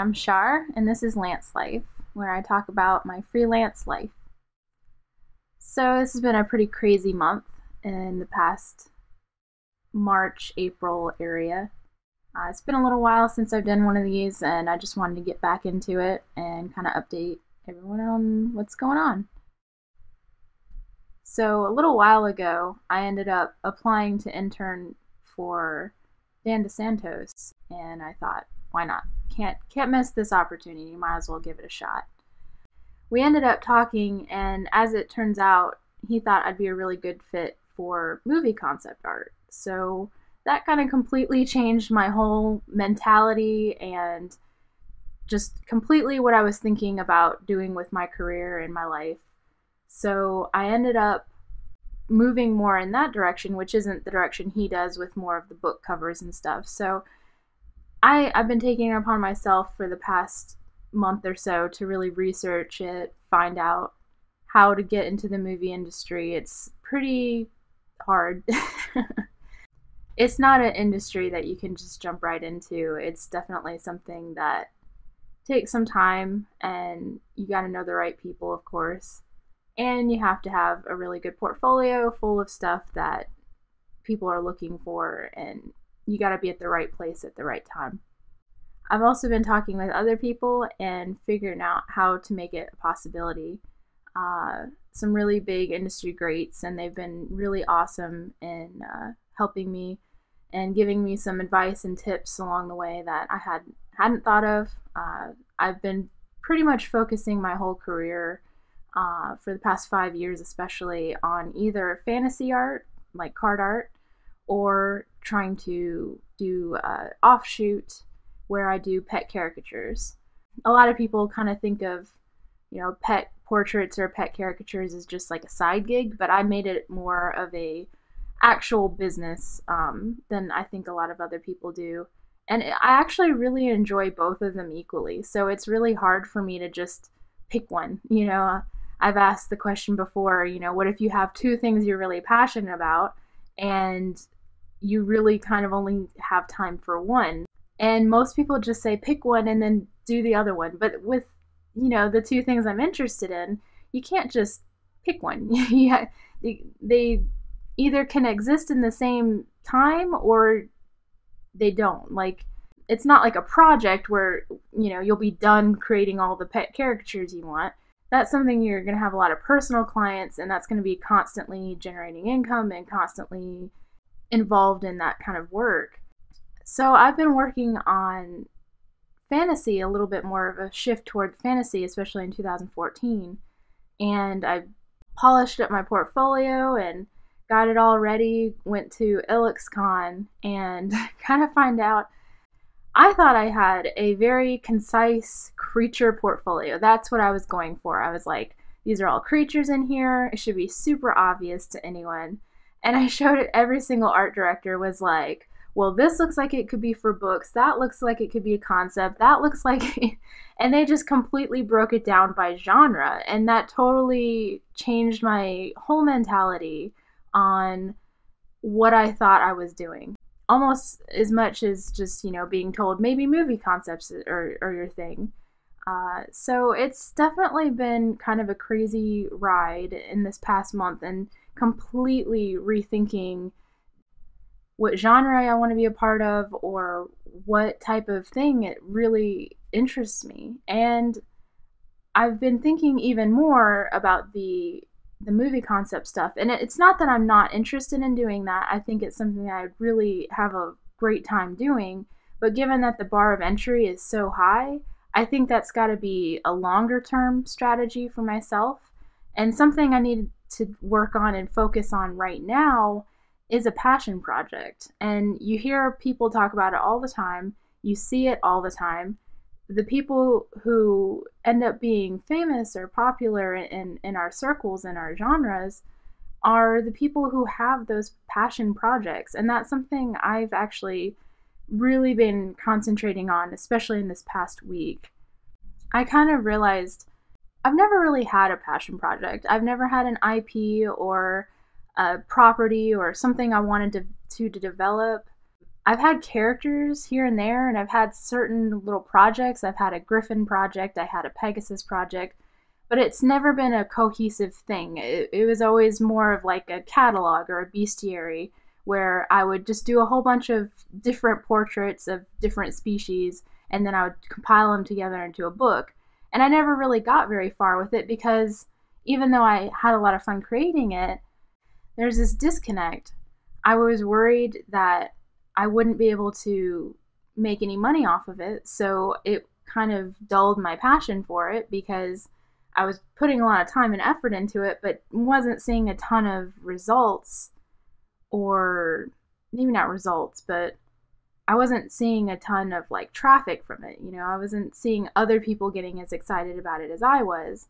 I'm Shar, and this is Lance Life, where I talk about my freelance life. So, this has been a pretty crazy month in the past March, April area. It's been a little while since I've done one of these, and I just wanted to get back into it and kind of update everyone on what's going on. So, a little while ago, I ended up applying to intern for Dan DeSantos, and I thought, why not? Can't miss this opportunity. Might as well give it a shot. We ended up talking, and as it turns out, he thought I'd be a really good fit for movie concept art. So that kind of completely changed my whole mentality and just completely what I was thinking about doing with my career and my life. So I ended up moving more in that direction, which isn't the direction he does with more of the book covers and stuff. So I've been taking it upon myself for the past month or so to really research it, find out how to get into the movie industry. It's pretty hard. It's not an industry that you can just jump right into. It's definitely something that takes some time, and you got to know the right people, of course. And you have to have a really good portfolio full of stuff that people are looking for, and you got to be at the right place at the right time. I've also been talking with other people and figuring out how to make it a possibility. Some really big industry greats, and they've been really awesome in helping me and giving me some advice and tips along the way that I hadn't thought of. I've been pretty much focusing my whole career for the past 5 years, especially on either fantasy art, like card art, or trying to do offshoot where I do pet caricatures. A lot of people kind of think of, pet portraits or pet caricatures as just like a side gig, but I made it more of a actual business than I think a lot of other people do. And I actually really enjoy both of them equally. So it's really hard for me to just pick one. I've asked the question before, what if you have two things you're really passionate about and you really kind of only have time for one? And most people just say pick one and then do the other one. But with, the two things I'm interested in, you can't just pick one. Yeah, they either can exist in the same time or they don't. Like, it's not like a project where, you'll be done creating all the pet caricatures you want. That's something you're going to have a lot of personal clients, and that's going to be constantly generating income and constantly involved in that kind of work. So I've been working on fantasy, a little bit more of a shift toward fantasy, especially in 2014. And I polished up my portfolio and got it all ready, went to IlluxCon, and kind of find out I thought I had a very concise creature portfolio. That's what I was going for. I was like, these are all creatures in here. It should be super obvious to anyone. And I showed it, every single art director was like, well, this looks like it could be for books. That looks like it could be a concept. That looks like... And they just completely broke it down by genre. And that totally changed my whole mentality on what I thought I was doing. Almost as much as just, being told maybe movie concepts are your thing. So it's definitely been kind of a crazy ride in this past month, and completely rethinking what genre I want to be a part of or what type of thing it really interests me. And I've been thinking even more about the movie concept stuff. And it's not that I'm not interested in doing that. I think it's something that I really have a great time doing. But given that the bar of entry is so high, I think that's got to be a longer term strategy for myself. And something I need to work on and focus on right now is a passion project. And you hear people talk about it all the time. You see it all the time. The people who end up being famous or popular in our circles and our genres are the people who have those passion projects. And that's something I've actually really been concentrating on, especially in this past week. I kind of realized I've never really had a passion project. I've never had an IP or a property or something I wanted to develop I've had characters here and there, and I've had certain little projects. I've had a Griffin project, I had a Pegasus project, but it's never been a cohesive thing. It was always more of like a catalog or a bestiary where I would just do a whole bunch of different portraits of different species and then I would compile them together into a book. And I never really got very far with it because even though I had a lot of fun creating it, there's this disconnect. I was worried that I wouldn't be able to make any money off of it, so it kind of dulled my passion for it because I was putting a lot of time and effort into it, but wasn't seeing a ton of results, or maybe not results, but I wasn't seeing a ton of like traffic from it. You know, I wasn't seeing other people getting as excited about it as I was.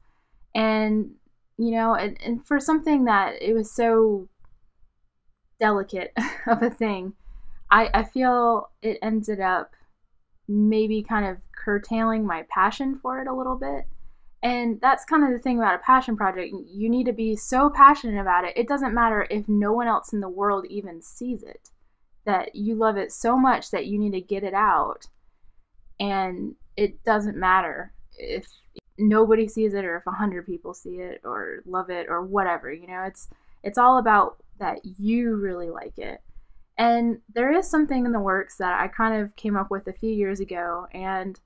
And, and for something that it was so delicate of a thing, I feel it ended up maybe kind of curtailing my passion for it a little bit. And that's kind of the thing about a passion project. You need to be so passionate about it. It doesn't matter if no one else in the world even sees it, that you love it so much that you need to get it out. And it doesn't matter if nobody sees it or if 100 people see it or love it or whatever. It's all about that you really like it. And there is something in the works that I kind of came up with a few years ago, and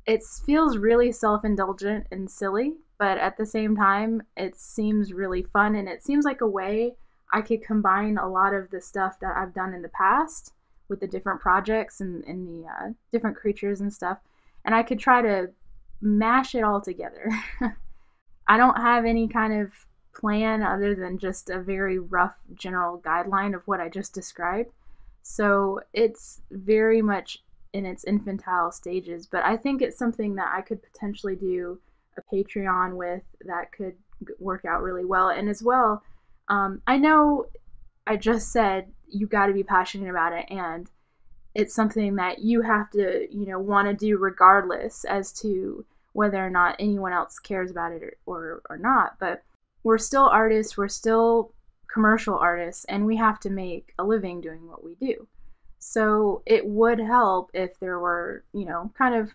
it feels really self-indulgent and silly, but at the same time it seems really fun, and it seems like a way I could combine a lot of the stuff that I've done in the past with the different projects and the different creatures and stuff, and I could try to mash it all together. I don't have any kind of plan other than just a very rough general guideline of what I just described. So it's very much in its infantile stages, but I think it's something that I could potentially do a Patreon with that could work out really well. And as well, I know I just said you got to be passionate about it, and it's something that you have to, want to do regardless as to whether or not anyone else cares about it or not. But we're still artists, we're still commercial artists, and we have to make a living doing what we do. So it would help if there were, kind of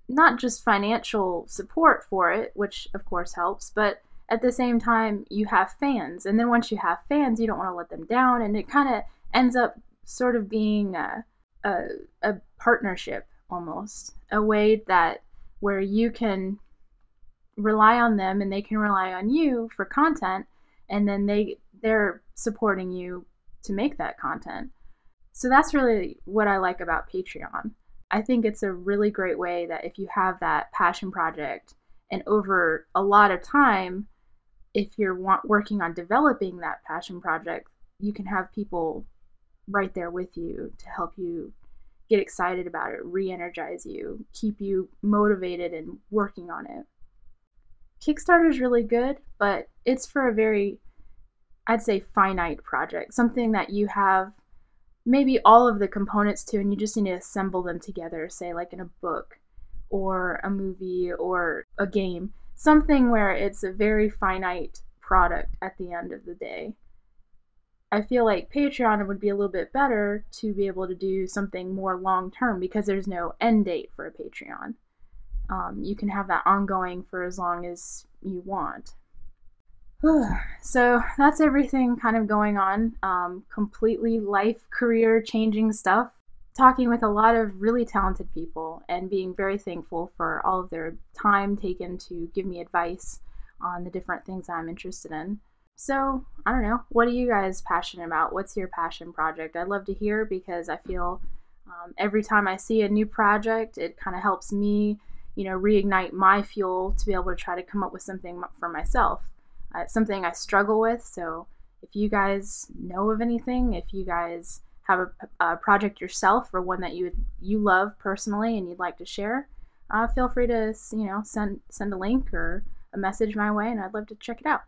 not just financial support for it, which of course helps, but at the same time, you have fans. And then once you have fans, you don't want to let them down. And it kind of ends up sort of being a partnership almost, a way that where you can rely on them and they can rely on you for content, and then they're supporting you to make that content. So that's really what I like about Patreon. I think it's a really great way that if you have that passion project and over a lot of time, if you're working on developing that passion project, you can have people right there with you to help you get excited about it, re-energize you, keep you motivated and working on it. Kickstarter is really good, but it's for a very, I'd say, finite project, something that you have maybe all of the components to, and you just need to assemble them together, say like in a book or a movie or a game, something where it's a very finite product at the end of the day. I feel like Patreon would be a little bit better to be able to do something more long term because there's no end date for a Patreon. You can have that ongoing for as long as you want. So that's everything kind of going on. Completely life, career changing stuff. Talking with a lot of really talented people and being very thankful for all of their time taken to give me advice on the different things I'm interested in. So, I don't know, what are you guys passionate about? What's your passion project? I'd love to hear, because I feel every time I see a new project, it kind of helps me, reignite my fuel to be able to try to come up with something for myself. It's something I struggle with, so if you guys know of anything, if you guys have a project yourself or one that you love personally and you'd like to share, feel free to send a link or a message my way, and I'd love to check it out.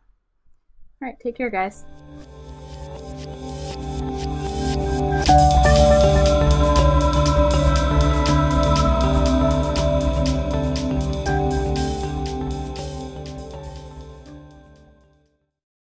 All right, take care, guys.